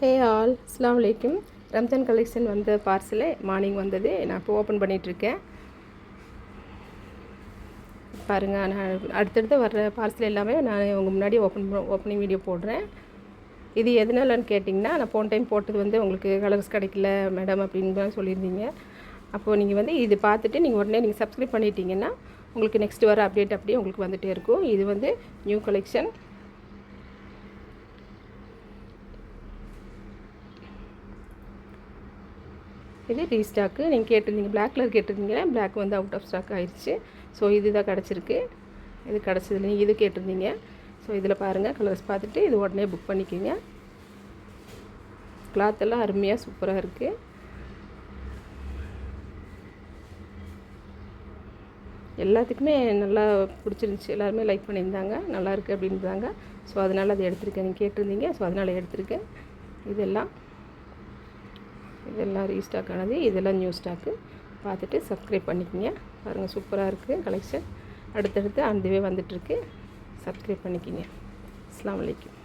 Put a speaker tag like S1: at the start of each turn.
S1: Hey all, அஸ்ஸலாமு அலைக்கும். Ramzan collection வந்த பார்சலே மார்னிங் வந்தது. நான் இப்போ ஓப்பன் பண்ணிகிட்ருக்கேன். பாருங்கள், நான் அடுத்தடுத்து வர்ற பார்சல் எல்லாமே நான் உங்கள் முன்னாடி ஓப்பனிங் வீடியோ போடுறேன். இது எதனாலன்னு கேட்டிங்கன்னா, நான் போன டைம் போட்டது வந்து உங்களுக்கு கலர்ஸ் கிடைக்கல மேடம் அப்படின்னு தான் சொல்லியிருந்தீங்க. அப்போது நீங்கள் வந்து இது பார்த்துட்டு நீங்கள் உடனே நீங்கள் சப்ஸ்கிரைப் பண்ணிட்டீங்கன்னா உங்களுக்கு நெக்ஸ்ட் வர அப்டேட் அப்படியே உங்களுக்கு வந்துகிட்டே இருக்கும். இது வந்து நியூ கலெக்ஷன். இது ரீஸ்டாக்கு. நீங்கள் கேட்டிருந்தீங்க பிளாக் கலர் கேட்டிருந்தீங்க. பிளாக் வந்து அவுட் ஆஃப் ஸ்டாக் ஆயிடுச்சு. ஸோ இது தான் கிடச்சிருக்கு. இது கிடச்சதுல நீங்கள் இது கேட்டிருந்தீங்க. ஸோ இதில் பாருங்கள், கலர்ஸ் பார்த்துட்டு இது உடனே புக் பண்ணிக்கோங்க. கிளாத்தெல்லாம் அருமையாக சூப்பராக இருக்குது. எல்லாத்துக்குமே நல்லா பிடிச்சிருந்துச்சி. எல்லாருமே லைக் பண்ணியிருந்தாங்க, நல்லாயிருக்கு அப்படின்றாங்க. ஸோ அதனால் அதை எடுத்திருக்கேன். நீங்கள் கேட்டிருந்தீங்க, ஸோ அதனால் எடுத்திருக்கேன். இதெல்லாம் ரீஸ்டாக் ஆனது. இதெல்லாம் நியூ ஸ்டாக்கு. பார்த்துட்டு சப்ஸ்கிரைப் பண்ணிக்கோங்க. பாருங்கள், சூப்பராக இருக்குது கலெக்ஷன். அடுத்தடுத்து அந்த வே வந்துட்டுருக்கு. சப்ஸ்கிரைப் பண்ணிக்கோங்க. அஸ்ஸலாமு அலைக்கும்.